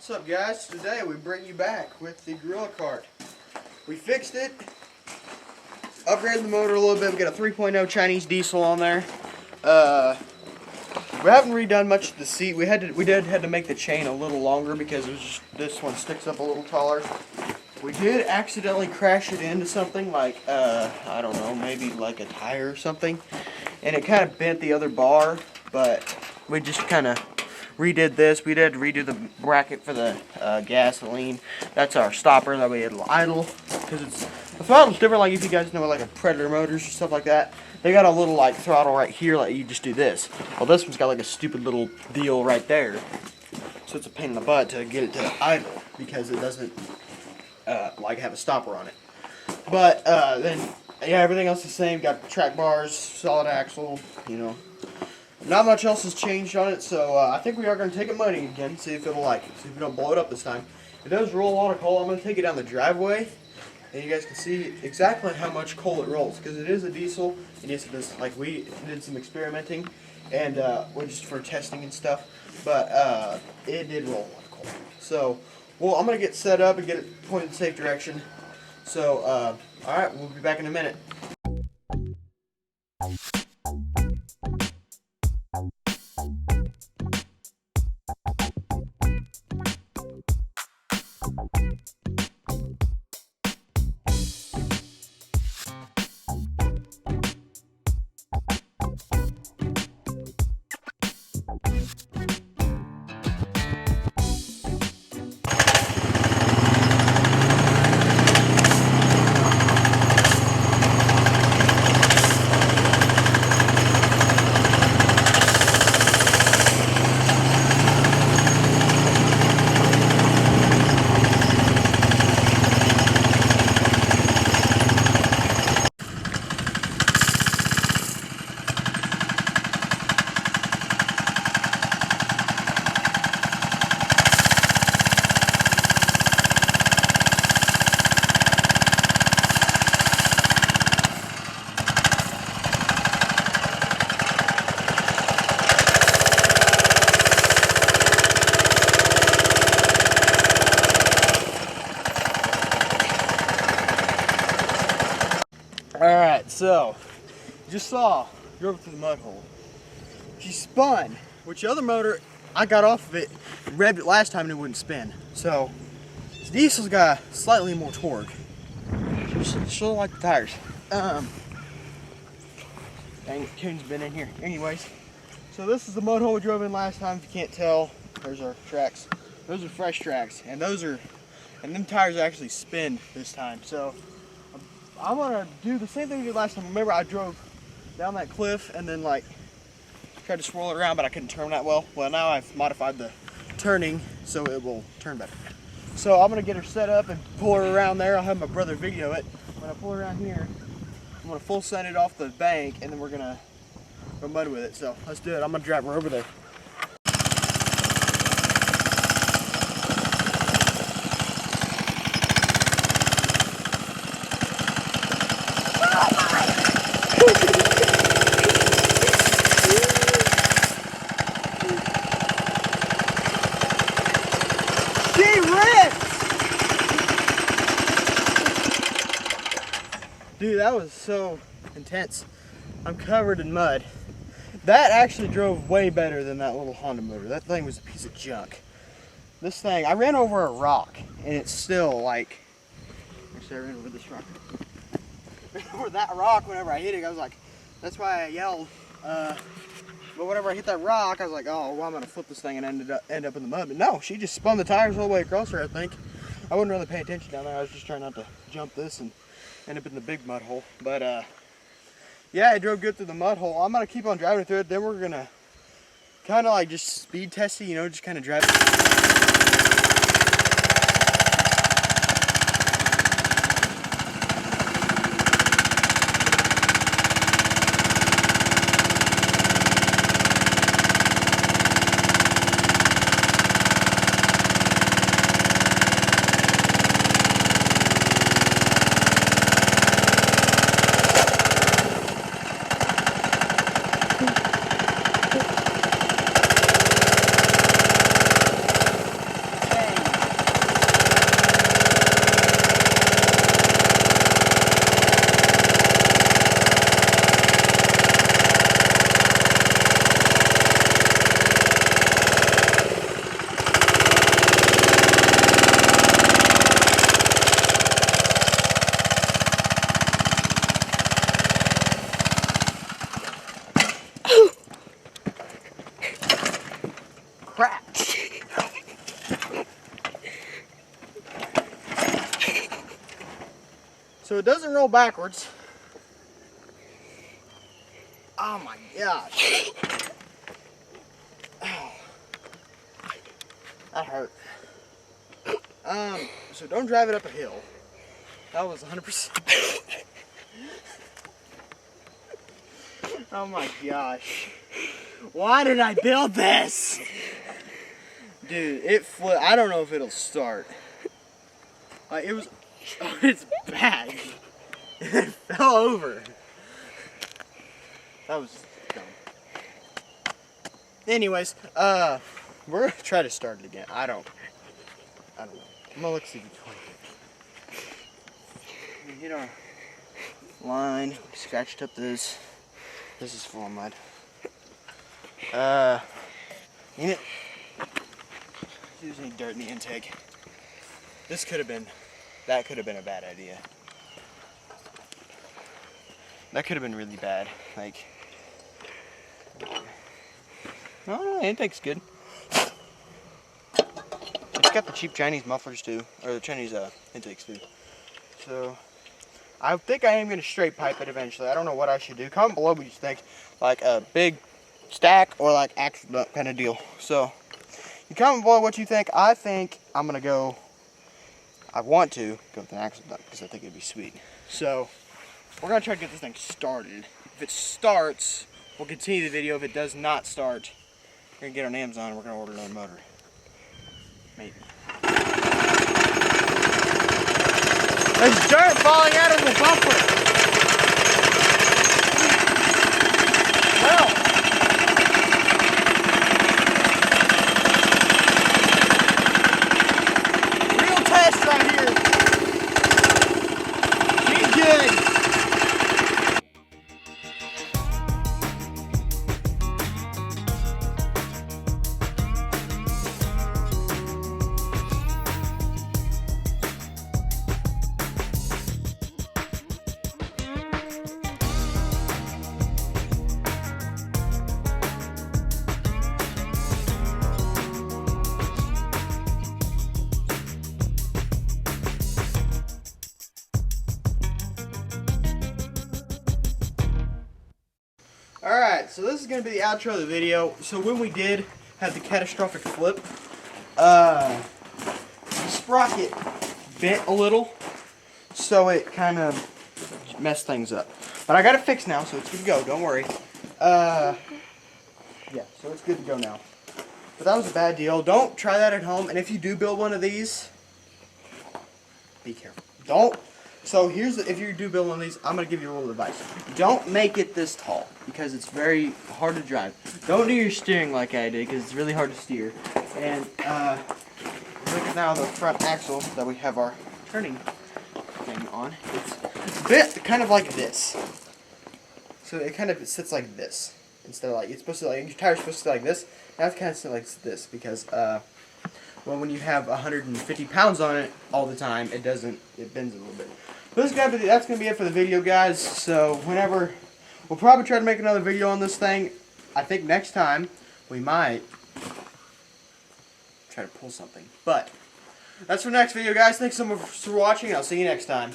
What's up, guys? Today we bring you back with the Gorilla Cart. We fixed it, upgraded the motor a little bit. We got a 3.0 Chinese diesel on there. We haven't redone much of the seat. We did have to make the chain a little longer because it was just, this one sticks up a little taller. We did accidentally crash it into something like I don't know, maybe like a tire or something, and it kind of bent the other bar. But we just kind of redid this. We did redo the bracket for the gasoline. That's our stopper that we had idle, because the throttle's different. Like if you guys know like a Predator motors or stuff like that, they got a little like throttle right here, like you just do this. Well, this one's got like a stupid little deal right there, so it's a pain in the butt to get it to idle because it doesn't like have a stopper on it. But then yeah, everything else is the same. Got track bars, solid axle, you know. Not much else has changed on it, so I think we are going to take it muddy again, see if it'll see if we don't blow it up this time. It does roll a lot of coal. I'm going to take it down the driveway, and you guys can see exactly how much coal it rolls, because it is a diesel, and yes, it does. Like we did some experimenting, and just for testing and stuff, but it did roll a lot of coal. So, well, I'm going to get set up and get it pointed in the safe direction. So, all right, we'll be back in a minute. Alright, so, just drove through the mud hole. She spun, which the other motor, I got off of it, revved it last time and it wouldn't spin. So, this diesel's got slightly more torque. She'll like the tires. Dang it, Coon's been in here. Anyways, so this is the mud hole we drove in last time. If you can't tell, there's our tracks. Those are fresh tracks, and them tires actually spin this time. So, I'm gonna do the same thing we did last time. Remember, I drove down that cliff and then like tried to swirl it around, but I couldn't turn that well. Well, now I've modified the turning so it will turn better. So I'm gonna get her set up and pull her around there. I'll have my brother video it. When I pull her around here, I'm gonna full send it off the bank, and then we're gonna go mud with it. So let's do it. I'm gonna drive her over there. Dude, that was so intense. I'm covered in mud. That actually drove way better than that little Honda motor. That thing was a piece of junk. This thing, I ran over a rock, and it's still like, actually I ran over this rock. Over that rock whenever I hit it, I was like, that's why I yelled. But whenever I hit that rock, I was like, oh, well, I'm gonna flip this thing and end up in the mud. But no, she just spun the tires all the way across her, I think. I wasn't really paying attention down there. I was just trying not to jump this and end up in the big mud hole. But yeah, I drove good through the mud hole. I'm gonna keep on driving through it. Then we're gonna kind of like just speed test it, you know, just kind of drive it. So it doesn't roll backwards. Oh my gosh. Oh, that hurt. So don't drive it up a hill. That was 100%. Oh my gosh. Why did I build this? Dude, it flipped. I don't know if it'll start. It was on its back. It fell over. That was dumb. Anyways, we're gonna try to start it again. I don't know. I'm gonna look see if it's working. We hit our line. We scratched up this. This is full of mud. You know, there's any dirt in the intake. That could have been a bad idea. That could have been really bad. Like, no, the intake's good. It's got the cheap Chinese mufflers too, or the Chinese intakes too. So, I think I am going to straight pipe it eventually. I don't know what I should do. Comment below what you think. Like a big stack or like axle nut kind of deal. So, you comment below what you think. I think I'm going to go, I want to go with an axle nut because I think it'd be sweet. So, we're going to try to get this thing started. If it starts, we'll continue the video. If it does not start, we're going to get on Amazon and we're going to order another motor. Maybe. There's dirt falling out of the bumper. Well. Real test right here. She's good. Alright, so this is going to be the outro of the video. So when we did have the catastrophic flip, the sprocket bent a little, so it kind of messed things up. But I got it fixed now, so it's good to go, don't worry. Yeah, so it's good to go now. But that was a bad deal. Don't try that at home, and if you do build one of these, be careful. Don't. So here's the, if you do build one of these, I'm going to give you a little advice. Don't make it this tall because it's very hard to drive. Don't do your steering like I did because it's really hard to steer. And look at now the front axle that we have our turning thing on. It's a bit kind of like this. So it kind of sits like this instead of like, it's supposed to like, your tire's supposed to sit like this. Now it's kind of sit like this because well, when you have 150 pounds on it all the time, it bends a little bit. But that's going to be it for the video, guys. So whenever, we'll probably try to make another video on this thing. I think next time we might try to pull something. But that's for next video, guys. Thanks so much for watching. I'll see you next time.